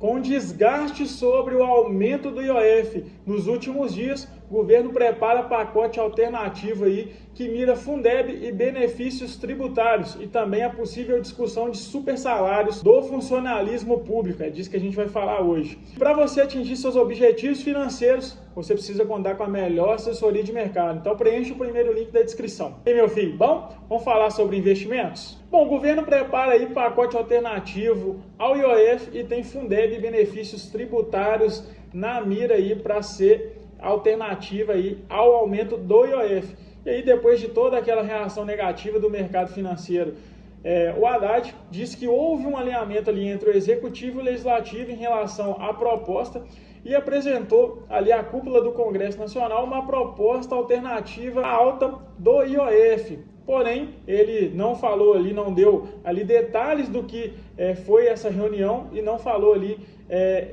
Com desgaste sobre o aumento do IOF nos últimos dias, o governo prepara pacote alternativo aí que mira Fundeb e benefícios tributários e também a possível discussão de supersalários do funcionalismo público. É disso que a gente vai falar hoje. Para você atingir seus objetivos financeiros, você precisa contar com a melhor assessoria de mercado. Então preencha o primeiro link da descrição. E meu filho, bom? Vamos falar sobre investimentos? Bom, o governo prepara aí pacote alternativo ao IOF e tem Fundeb e benefícios tributários na mira aí para ser alternativa aí ao aumento do IOF. E aí depois de toda aquela reação negativa do mercado financeiro, o Haddad disse que houve um alinhamento ali entre o Executivo e o Legislativo em relação à proposta e apresentou ali à cúpula do Congresso Nacional uma proposta alternativa à alta do IOF. Porém, ele não falou ali, não deu ali detalhes do que foi essa reunião e não falou ali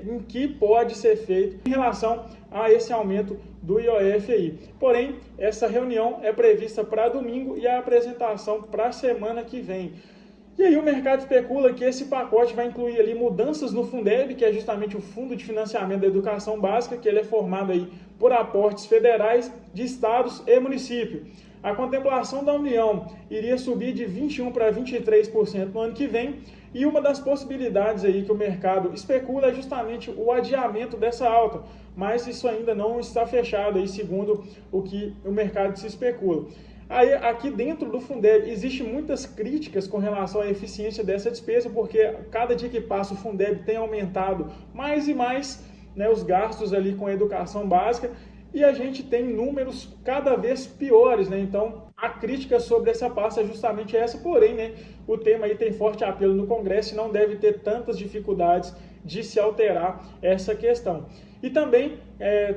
em que pode ser feito em relação a esse aumento do IOF aí. Porém, essa reunião é prevista para domingo e a apresentação para a semana que vem. E aí o mercado especula que esse pacote vai incluir ali mudanças no Fundeb, que é justamente o Fundo de Financiamento da Educação Básica, que ele é formado aí por aportes federais de estados e municípios. A contemplação da União iria subir de 21% para 23% no ano que vem, e uma das possibilidades aí que o mercado especula é justamente o adiamento dessa alta, mas isso ainda não está fechado aí, segundo o que o mercado se especula. Aí, aqui dentro do Fundeb, existem muitas críticas com relação à eficiência dessa despesa, porque cada dia que passa o Fundeb tem aumentado mais e mais, né, os gastos ali com a educação básica, e a gente tem números cada vez piores, né? Então, a crítica sobre essa pasta é justamente essa, porém, né, o tema aí tem forte apelo no Congresso e não deve ter tantas dificuldades de se alterar essa questão. E também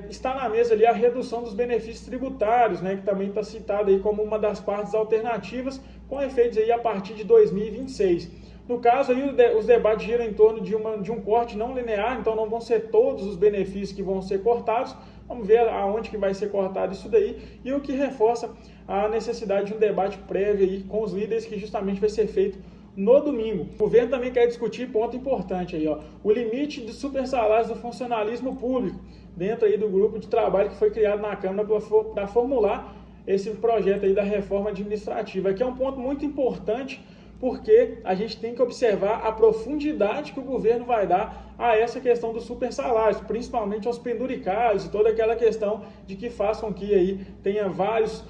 está na mesa ali a redução dos benefícios tributários, né, que também está citado aí como uma das partes alternativas, com efeitos aí a partir de 2026. No caso, aí, os debates giram em torno de um corte não linear, então não vão ser todos os benefícios que vão ser cortados. Vamos ver aonde que vai ser cortado isso daí, e o que reforça a necessidade de um debate prévio aí com os líderes, que justamente vai ser feito no domingo. O governo também quer discutir ponto importante aí, ó, o limite de supersalários do funcionalismo público, dentro aí do grupo de trabalho que foi criado na Câmara para formular esse projeto aí da reforma administrativa. Aqui é um ponto muito importante, porque a gente tem que observar a profundidade que o governo vai dar a essa questão dos supersalários, principalmente aos penduricários e toda aquela questão de que façam que aí tenha vários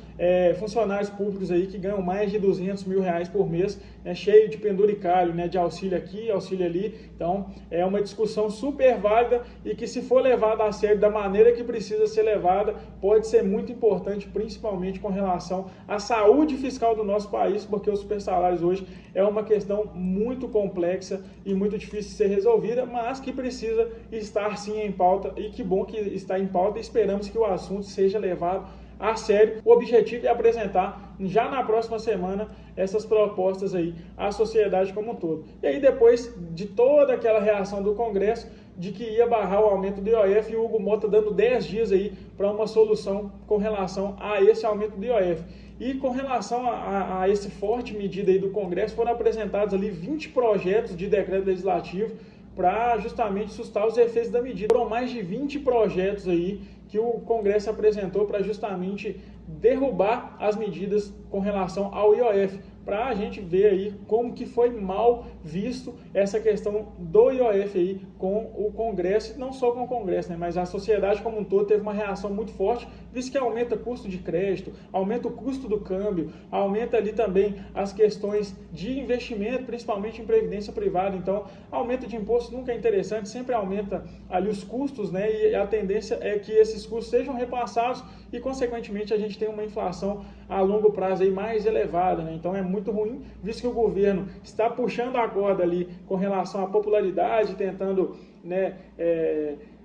funcionários públicos aí que ganham mais de R$200 mil por mês, né, cheio de penduricário, né, de auxílio aqui, auxílio ali. Então, é uma discussão super válida e que, se for levada a sério da maneira que precisa ser levada, pode ser muito importante, principalmente com relação à saúde fiscal do nosso país, porque os supersalários hoje é uma questão muito complexa e muito difícil de ser resolvida, mas que precisa estar sim em pauta, e que bom que está em pauta, e esperamos que o assunto seja levado a sério. O objetivo é apresentar já na próxima semana essas propostas aí à sociedade como um todo. E aí, depois de toda aquela reação do Congresso de que ia barrar o aumento do IOF, e o Hugo Mota dando 10 dias aí para uma solução com relação a esse aumento do IOF. E com relação a esse forte medida aí do Congresso, foram apresentados ali 20 projetos de decreto legislativo para justamente sustar os efeitos da medida. Foram mais de 20 projetos aí que o Congresso apresentou para justamente derrubar as medidas com relação ao IOF, para a gente ver aí como que foi mal visto essa questão do IOF aí com o Congresso, não só com o Congresso, né, mas a sociedade como um todo teve uma reação muito forte, visto que aumenta custo de crédito, aumenta o custo do câmbio, aumenta ali também as questões de investimento, principalmente em previdência privada. Então, aumento de imposto nunca é interessante, sempre aumenta ali os custos, né, e a tendência é que esses custos sejam repassados e, consequentemente, a gente tem uma inflação a longo prazo aí mais elevada, né? Então é muito ruim, visto que o governo está puxando a corda ali com relação à popularidade, tentando, né,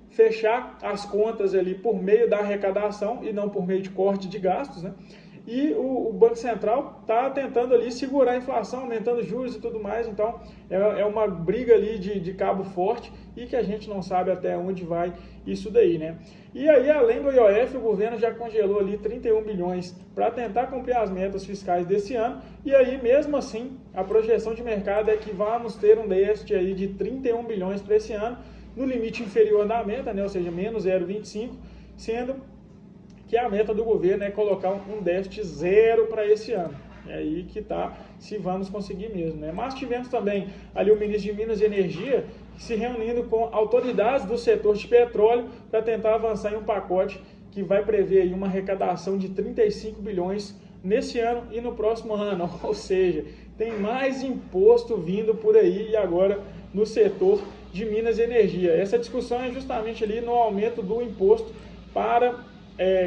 fechar as contas ali por meio da arrecadação e não por meio de corte de gastos, né? E o Banco Central está tentando ali segurar a inflação, aumentando juros e tudo mais. Então é uma briga ali de cabo forte, e que a gente não sabe até onde vai isso daí, né? E aí, além do IOF, o governo já congelou ali 31 bilhões para tentar cumprir as metas fiscais desse ano. E aí, mesmo assim, a projeção de mercado é que vamos ter um déficit aí de 31 bilhões para esse ano, no limite inferior da meta, né, ou seja, menos 0,25, sendo que a meta do governo é colocar um déficit zero para esse ano. É aí que está, se vamos conseguir mesmo, né? Mas tivemos também ali o ministro de Minas e Energia se reunindo com autoridades do setor de petróleo para tentar avançar em um pacote que vai prever aí uma arrecadação de 35 bilhões nesse ano e no próximo ano, ou seja, tem mais imposto vindo por aí e agora no setor de Minas e Energia. Essa discussão é justamente ali no aumento do imposto para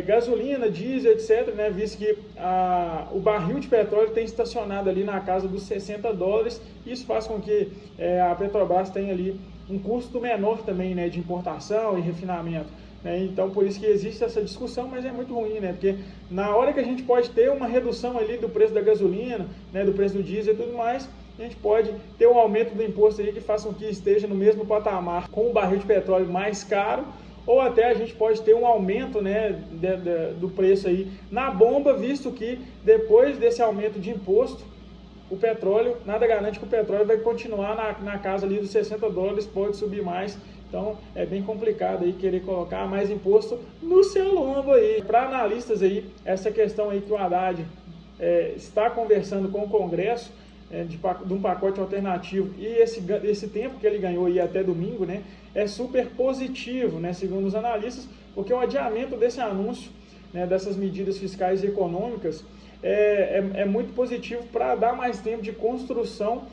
gasolina, diesel, etc., né, visto que o barril de petróleo tem estacionado ali na casa dos $60, isso faz com que a Petrobras tenha ali um custo menor também, né, de importação e refinamento. Né, então, por isso que existe essa discussão, mas é muito ruim, né, porque na hora que a gente pode ter uma redução ali do preço da gasolina, né, do preço do diesel e tudo mais, a gente pode ter um aumento do imposto aí que faça com que esteja no mesmo patamar com o barril de petróleo mais caro, ou até a gente pode ter um aumento, né, do preço aí na bomba, visto que depois desse aumento de imposto, o petróleo, nada garante que o petróleo vai continuar na casa ali dos $60, pode subir mais. Então é bem complicado aí querer colocar mais imposto no seu lombo aí. Para analistas aí, essa questão aí que o Haddad está conversando com o Congresso, de um pacote alternativo, e esse tempo que ele ganhou aí até domingo, né, é super positivo, né, segundo os analistas, porque o adiamento desse anúncio, né, dessas medidas fiscais e econômicas é muito positivo para dar mais tempo de construção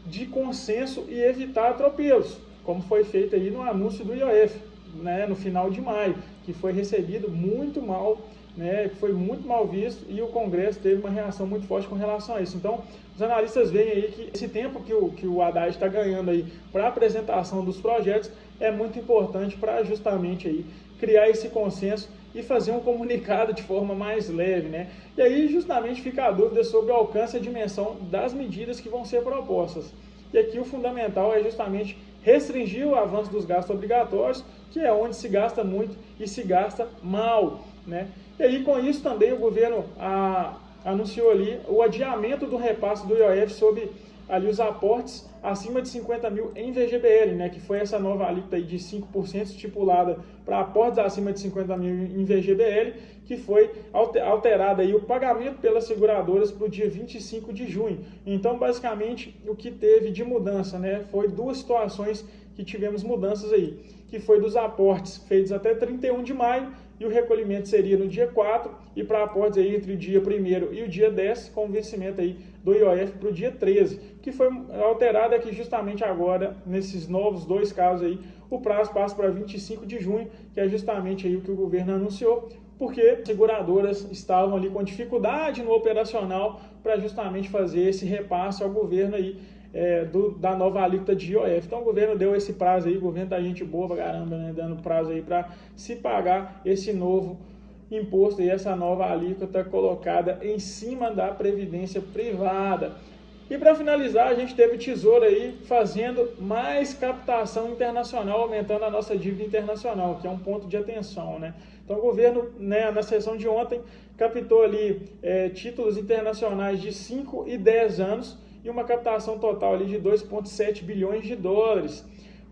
de consenso e evitar atropelos, como foi feito aí no anúncio do IOF, né, no final de maio, que foi recebido muito mal, né, foi muito mal visto, e o Congresso teve uma reação muito forte com relação a isso. Então, os analistas veem aí que esse tempo que o Haddad está ganhando aí para a apresentação dos projetos é muito importante para justamente aí criar esse consenso e fazer um comunicado de forma mais leve, né? E aí justamente fica a dúvida sobre o alcance e a dimensão das medidas que vão ser propostas. E aqui o fundamental é justamente restringir o avanço dos gastos obrigatórios, que é onde se gasta muito e se gasta mal, né? E aí com isso também o governo anunciou ali o adiamento do repasse do IOF sobre ali os aportes acima de 50 mil em VGBL, né, que foi essa nova alíquota aí de 5% estipulada para aportes acima de 50 mil em VGBL, que foi alterada aí o pagamento pelas seguradoras para o dia 25 de junho. Então, basicamente, o que teve de mudança, né, foi duas situações que tivemos mudanças aí, que foi dos aportes feitos até 31 de maio, e o recolhimento seria no dia 4, e para aportes aí entre o dia 1º e o dia 10, com o vencimento aí do IOF para o dia 13, que foi alterado aqui justamente agora, nesses novos dois casos aí, o prazo passa para 25 de junho, que é justamente aí o que o governo anunciou, porque seguradoras estavam ali com dificuldade no operacional para justamente fazer esse repasse ao governo aí, da nova alíquota de IOF. Então o governo deu esse prazo aí, o governo tá gente boa pra caramba, né, dando prazo aí para se pagar esse novo imposto e essa nova alíquota colocada em cima da previdência privada. E para finalizar, a gente teve o Tesouro aí fazendo mais captação internacional, aumentando a nossa dívida internacional, que é um ponto de atenção, né? Então o governo, né, na sessão de ontem, captou ali títulos internacionais de 5 e 10 anos, e uma captação total ali de 2,7 bilhões de dólares.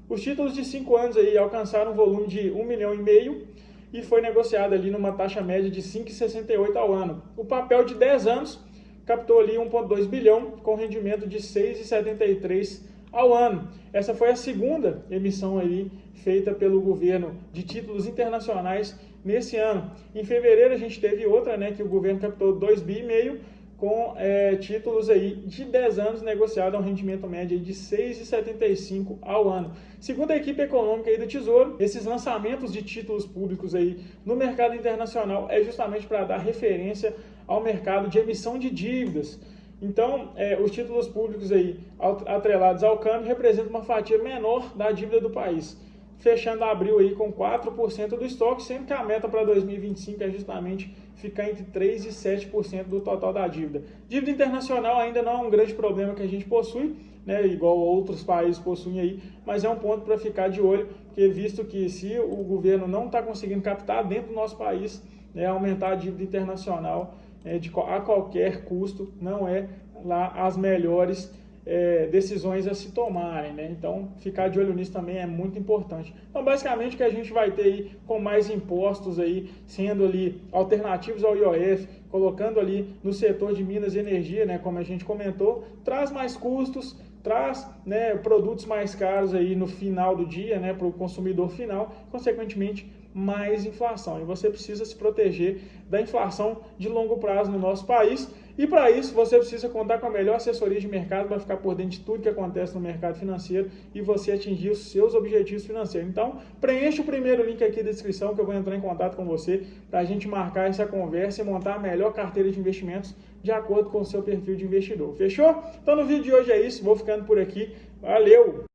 Os títulos de 5 anos aí alcançaram um volume de 1,5 milhão e foi negociado ali numa taxa média de 5,68 ao ano. O papel de 10 anos captou ali 1,2 bilhão com rendimento de 6,73 ao ano. Essa foi a segunda emissão aí feita pelo governo de títulos internacionais nesse ano. Em fevereiro a gente teve outra, né, que o governo captou 2,5 bilhões com títulos aí de 10 anos negociados a um rendimento médio de 6,75 ao ano. Segundo a equipe econômica aí do Tesouro, esses lançamentos de títulos públicos aí no mercado internacional é justamente para dar referência ao mercado de emissão de dívidas. Então, os títulos públicos aí atrelados ao câmbio representam uma fatia menor da dívida do país, fechando abril aí com 4% do estoque, sendo que a meta para 2025 é justamente ficar entre 3% e 7% do total da dívida. Dívida internacional ainda não é um grande problema que a gente possui, né, igual outros países possuem aí, mas é um ponto para ficar de olho, porque visto que se o governo não está conseguindo captar dentro do nosso país, né, aumentar a dívida internacional a qualquer custo não é lá as melhores decisões a se tomarem, né? Então, ficar de olho nisso também é muito importante. Então, basicamente, o que a gente vai ter aí com mais impostos aí, sendo ali alternativos ao IOF, colocando ali no setor de Minas e Energia, né, como a gente comentou, traz mais custos, traz, né, produtos mais caros aí no final do dia, né, para o consumidor final, consequentemente, mais inflação. E você precisa se proteger da inflação de longo prazo no nosso país. E para isso, você precisa contar com a melhor assessoria de mercado para ficar por dentro de tudo que acontece no mercado financeiro e você atingir os seus objetivos financeiros. Então, preencha o primeiro link aqui da descrição que eu vou entrar em contato com você para a gente marcar essa conversa e montar a melhor carteira de investimentos de acordo com o seu perfil de investidor. Fechou? Então, no vídeo de hoje é isso. Vou ficando por aqui. Valeu!